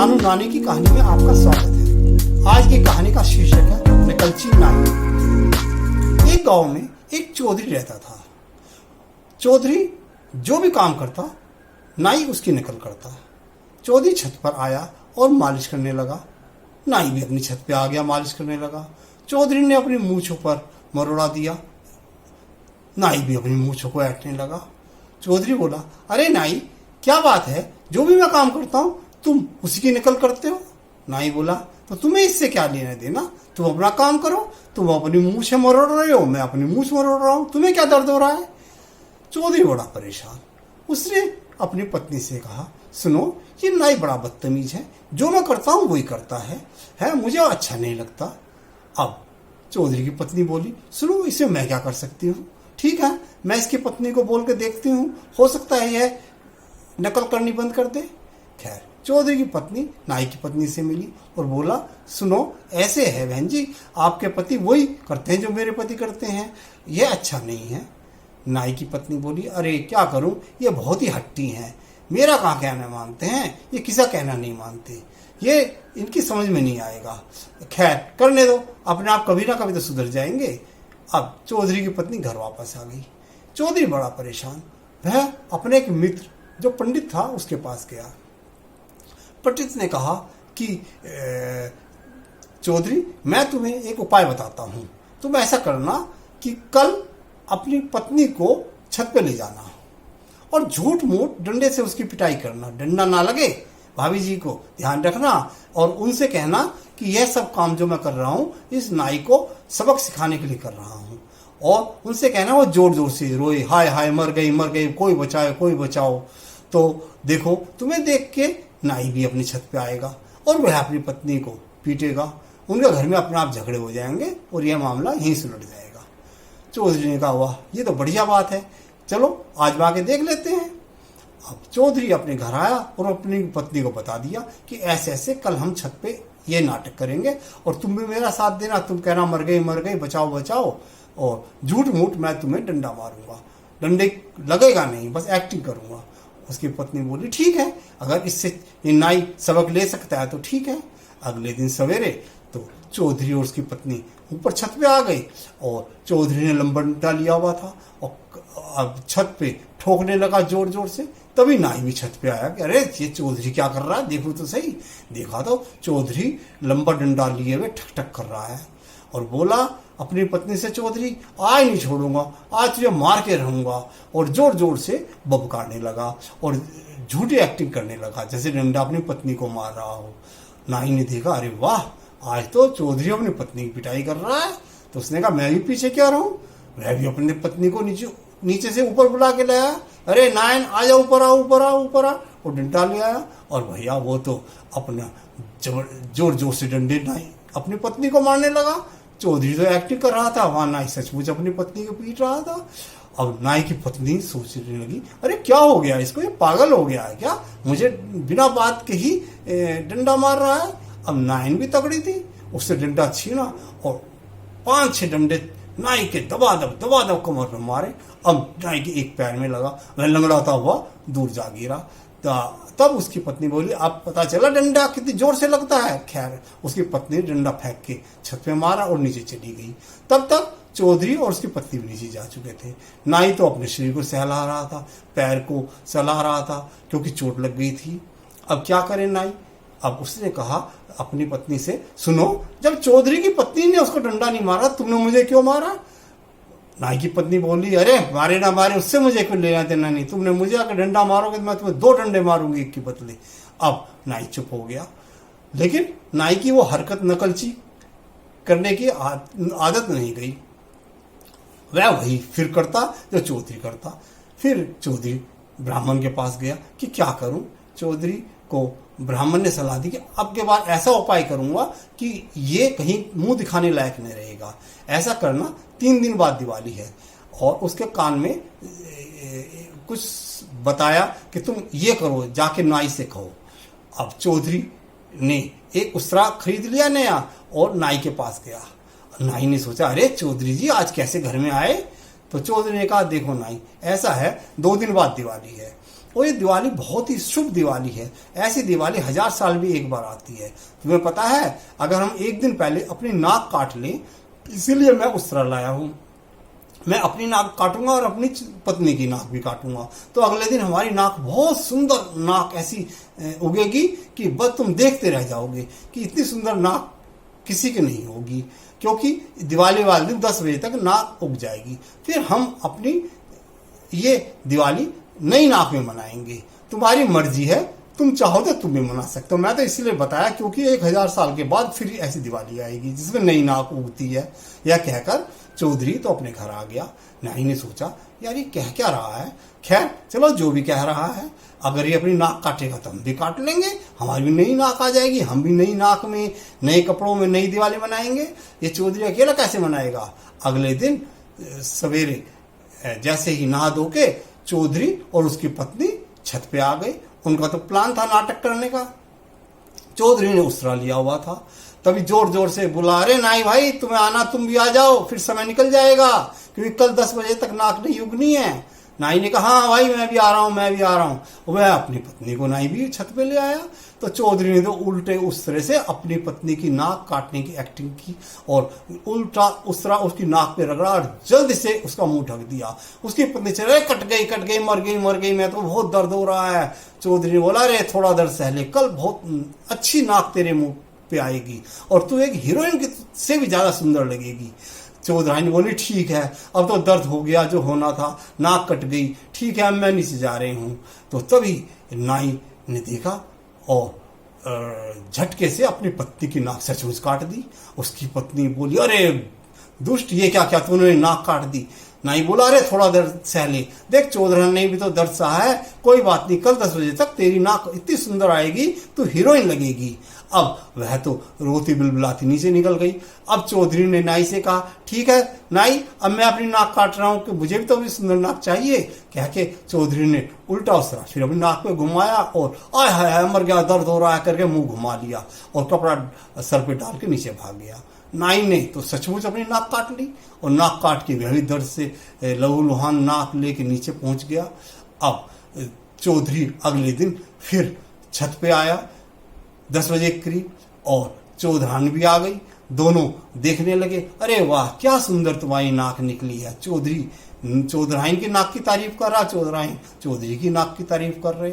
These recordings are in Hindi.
नानू नानी की कहानी में आपका स्वागत है। आज की कहानी का शीर्षक है नकलची नाई। एक गांव में एक चौधरी रहता था। चौधरी जो भी काम करता नाई उसकी नकल करता। चौधरी छत पर आया और मालिश करने लगा। नाई भी अपनी छत पे आ गया, मालिश करने लगा। चौधरी ने अपनी मूंछों पर मरोड़ा दिया। नाई भी अपनी मूंछों को ऐंठने लगा। चौधरी बोला, अरे नाई, क्या बात है, जो भी मैं काम करता हूं तुम उसी की नकल करते हो। नाई बोला, तो तुम्हें इससे क्या लेना देना, तुम अपना काम करो। तुम अपनी मूंछ मरोड़ रहे हो, मैं अपनी मूंछ मरोड़ रहा हूं, तुम्हें क्या दर्द हो रहा है। चौधरी बड़ा परेशान। उसने अपनी पत्नी से कहा, सुनो, ये नाई बड़ा बदतमीज है, जो मैं करता हूं वही करता है मुझे अच्छा नहीं लगता। अब चौधरी की पत्नी बोली, सुनो, इसे मैं क्या कर सकती हूँ। ठीक है, मैं इसकी पत्नी को बोल के देखती हूँ, हो सकता है यह नकल करनी बंद कर दे। खैर, चौधरी की पत्नी नाई की पत्नी से मिली और बोला, सुनो, ऐसे है बहन जी, आपके पति वही करते हैं जो मेरे पति करते हैं, यह अच्छा नहीं है। नाई की पत्नी बोली, अरे क्या करूं, ये बहुत ही हट्टी हैं, मेरा कहाँ कहना मानते हैं, ये किसा कहना नहीं मानते, ये इनकी समझ में नहीं आएगा। खैर, करने दो, अपने आप कभी ना कभी तो सुधर जाएंगे। अब चौधरी की पत्नी घर वापस आ गई। चौधरी बड़ा परेशान। वह अपने एक मित्र जो पंडित था उसके पास गया। पंडित ने कहा कि चौधरी, मैं तुम्हें एक उपाय बताता हूं, तुम ऐसा करना कि कल अपनी पत्नी को छत पे ले जाना और झूठ मूठ डंडे से उसकी पिटाई करना। डंडा ना लगे, भाभी जी को ध्यान रखना और उनसे कहना कि यह सब काम जो मैं कर रहा हूं इस नाई को सबक सिखाने के लिए कर रहा हूं। और उनसे कहना वो जोर जोर से रोए, हाय हाय, मर गई, कोई बचाए, कोई बचाओ। तो देखो, तुम्हें देख के नाई भी अपनी छत पे आएगा और वह अपनी पत्नी को पीटेगा। उनके घर में अपने आप झगड़े हो जाएंगे और यह मामला यहीं सुलझ जाएगा। चौधरी ने कहा, वाह, ये तो बढ़िया बात है, चलो आजमा के देख लेते हैं। अब चौधरी अपने घर आया और अपनी पत्नी को बता दिया कि ऐसे ऐसे कल हम छत पे ये नाटक करेंगे और तुम भी मेरा साथ देना। तुम कहना मर गई, बचाओ बचाओ, और झूठ मूठ मैं तुम्हें डंडा मारूंगा, डंडे लगेगा नहीं, बस एक्टिंग करूंगा। उसकी पत्नी बोली, ठीक है, अगर इससे ये नाई सबक ले सकता है तो ठीक है। अगले दिन सवेरे तो चौधरी और उसकी पत्नी ऊपर छत पे आ गई और चौधरी ने लंबा डंडा लिया हुआ था और अब छत पे ठोकने लगा जोर जोर से। तभी नाई भी छत पे आया कि अरे ये चौधरी क्या कर रहा है, देखो तो सही। देखा तो चौधरी लंबा डंडा लिए हुए ठक ठक कर रहा है और बोला अपनी पत्नी से, चौधरी, आज नहीं छोड़ूंगा, आज तुझे मार के रहूंगा। और जोर जोर से बबकाने लगा और झूठी एक्टिंग करने लगा जैसे डंडा अपनी पत्नी को मार रहा हो। नाई ने देखा, अरे वाह, आज तो चौधरी अपनी पत्नी की पिटाई कर रहा है। तो उसने कहा, मैं भी पीछे क्या रहूं। वह भी अपनी पत्नी को नीचे से ऊपर बुला के लाया, अरे नायन, आ जा, ऊपर आ, ऊपर आ, ऊपर आ। और डंडा ले आया और भैया वो तो अपना जोर जोर से डंडे नाई अपनी पत्नी को मारने लगा। चौधरी तो एक्टिंग कर रहा था, वहां नाई सचमुच अपनी पत्नी को पीट रहा था। अब नाई की पत्नी सोचने लगी, अरे क्या हो गया इसको, ये पागल हो गया है क्या, मुझे बिना बात के ही डंडा मार रहा है। अब नाइन भी तगड़ी थी, उससे डंडा छीना और 5-6 डंडे नाई के दबा कमर में मारे। अब नाई के एक पैर में लगा, वह लंगड़ाता हुआ दूर जा गिरा। तब उसकी पत्नी बोली, अब पता चला डंडा कितनी जोर से लगता है। खैर, उसकी पत्नी ने डंडा फेंक के छत पे मारा और नीचे चली गई। तब तक चौधरी और उसकी पत्नी भी नीचे जा चुके थे। नाई तो अपने शरीर को सहला रहा था, पैर को सहला रहा था क्योंकि चोट लग गई थी। अब क्या करे नाई। अब उसने कहा अपनी पत्नी से, सुनो, जब चौधरी की पत्नी ने उसको डंडा नहीं मारा, तुमने मुझे क्यों मारा। नाई की पत्नी बोली, अरे मारे ना मारे उससे मुझे कोई लेना देना नहीं, तुमने मुझे अगर डंडा मारोगे तो मैं तुम्हें 2 डंडे मारूंगी, एक की बदले। अब नाई चुप हो गया। लेकिन नाई की वो हरकत नकलची करने की आदत नहीं गई। वह वही फिर करता जो चौधरी करता। फिर चौधरी ब्राह्मण के पास गया कि क्या करूं। चौधरी को ब्राह्मण ने सलाह दी कि अब के बाद ऐसा उपाय करूंगा कि ये कहीं मुंह दिखाने लायक नहीं रहेगा। ऐसा करना, 3 दिन बाद दिवाली है। और उसके कान में कुछ बताया कि तुम ये करो, जाके नाई से कहो। अब चौधरी ने एक उसरा खरीद लिया नया और नाई के पास गया। नाई ने सोचा, अरे चौधरी जी आज कैसे घर में आए। तो चौधरी ने कहा, देखो नाई, ऐसा है, 2 दिन बाद दिवाली है और ये दिवाली बहुत ही शुभ दिवाली है। ऐसी दिवाली 1000 साल भी एक बार आती है। तुम्हें पता है, अगर हम एक दिन पहले अपनी नाक काट लें, इसीलिए मैं उस तरह लाया हूं, मैं अपनी नाक काटूंगा और अपनी पत्नी की नाक भी काटूंगा, तो अगले दिन हमारी नाक बहुत सुंदर नाक ऐसी उगेगी कि बस तुम देखते रह जाओगे कि इतनी सुंदर नाक किसी की नहीं होगी, क्योंकि दिवाली वाले दिन 10 बजे तक नाक उग जाएगी। फिर हम अपनी ये दिवाली नई नाक में मनाएंगे। तुम्हारी मर्जी है, तुम चाहो तो तुम भी मना सकते हो। मैं तो इसीलिए बताया क्योंकि 1000 साल के बाद फिर ऐसी दिवाली आएगी जिसमें नई नाक उगती है। यह कहकर चौधरी तो अपने घर आ गया। नाई ने सोचा, यार ये कह क्या रहा है। खैर चलो, जो भी कह रहा है, अगर ये अपनी नाक काटेगा तो हम भी काट लेंगे, हमारी भी नई नाक आ जाएगी, हम भी नई नाक में नए कपड़ों में नई दिवाली मनाएंगे। ये चौधरी अकेला कैसे मनाएगा। अगले दिन सवेरे जैसे ही नहा धो के चौधरी और उसकी पत्नी छत पे आ गए। उनका तो प्लान था नाटक करने का। चौधरी ने उसरा लिया हुआ था, तभी जोर जोर से बुला, अरे नाई भाई तुम्हें आना, तुम भी आ जाओ, फिर समय निकल जाएगा, क्योंकि कल 10 बजे तक नाक नहीं उगनी है। नाई ने कहा, हाँ भाई मैं भी आ रहा हूं, मैं भी आ रहा हूं। वह अपनी पत्नी को नाई भी छत पे ले आया। तो चौधरी ने तो उल्टे उस तरह से अपनी पत्नी की नाक काटने की एक्टिंग की और उल्टा उसरा उसकी नाक पे रगड़ा और जल्द से उसका मुंह ढक दिया। उसकी पत्नी चले, कट गई, मर गई, मैं तो बहुत दर्द हो रहा है। चौधरी ने बोला, अरे थोड़ा दर्द सह ले, कल बहुत अच्छी नाक तेरे मुंह पे आएगी और तू एक हीरोइन से भी ज्यादा सुंदर लगेगी। चौधरी ने बोली, ठीक है, अब तो दर्द हो गया जो होना था, नाक कट गई, ठीक है, अब मैं नीचे जा रही हूं। तो तभी नाई ने देखा और झटके से अपनी पत्नी की नाक सचमुच काट दी। उसकी पत्नी बोली, अरे दुष्ट, ये क्या क्या तूने नाक काट दी। नाई बोला, अरे थोड़ा दर्द सह ले, देख चौधरी ने भी तो दर्द सहा है, कोई बात नहीं, कल 10 बजे तक तेरी नाक इतनी सुंदर आएगी, तू हीरोइन लगेगी। अब वह तो रोती बिलबिलाती नीचे निकल गई। अब चौधरी ने नाई से कहा, ठीक है नाई, अब मैं अपनी नाक काट रहा हूं कि मुझे भी तो अभी सुंदर नाक चाहिए। कह के चौधरी ने उल्टा उसरा फिर अपनी नाक पे घुमाया और आय हाय मर गया, दर्द हो रहा है करके मुंह घुमा लिया और कपड़ा सर पे डाल के नीचे भाग गया। नाई ने तो सचमुच अपनी नाक काट ली और नाक काट के वह भी दर्द से लहूलुहान नाक लेके नीचे पहुंच गया। अब चौधरी अगले दिन फिर छत पे आया 10 बजे करीब और चौधरानी भी आ गई। दोनों देखने लगे, अरे वाह क्या सुंदर तुम्हारी नाक निकली है। चौधराइन की नाक की तारीफ कर रहा, चौधराइन चौधरी की नाक की तारीफ कर रहे।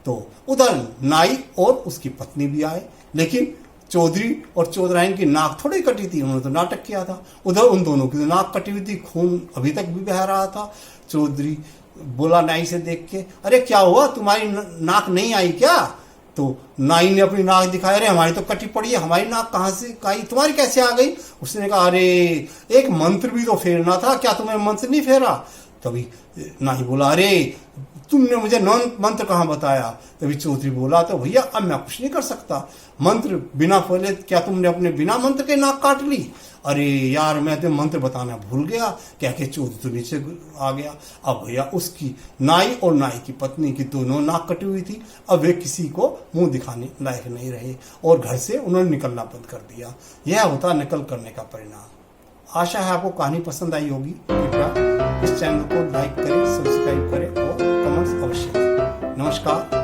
तो उधर नाई और उसकी पत्नी भी आए, लेकिन चौधरी और चौधराइन की नाक थोड़ी कटी थी, उन्होंने तो नाटक किया था। उधर उन दोनों की नाक कटी हुई थी, खून अभी तक भी बह रहा था। चौधरी बोला नाई से देख के, अरे क्या हुआ, तुम्हारी नाक नहीं आई क्या। तो नाई ने अपनी नाक दिखाई, अरे हमारी तो कटी पड़ी है, हमारी नाक कहाँ से आई, तुम्हारी कैसे आ गई। उसने कहा, अरे एक मंत्र भी तो फेरना था, क्या तुम्हें मंत्र नहीं फेरा। तभी नाई बोला, अरे तुमने मुझे मंत्र कहाँ बताया। तभी चौधरी बोला, तो भैया अब मैं कुछ नहीं कर सकता, मंत्र बिना फैले, क्या तुमने अपने बिना मंत्र के नाक काट ली। अरे यार मैं तो मंत्र बताना भूल गया, क्या के चौधरी तो नीचे आ गया। अब भैया उसकी नाई और नाई की पत्नी की दोनों नाक कटी हुई थी। अब वे किसी को मुंह दिखाने लायक नहीं रहे और घर से उन्होंने निकलना बंद कर दिया। यह होता नकल करने का परिणाम। आशा है आपको कहानी पसंद आई होगी। कृपया इस चैनल को लाइक करें, सब्सक्राइब करें और कमेंट्स अवश्य करें। नमस्कार।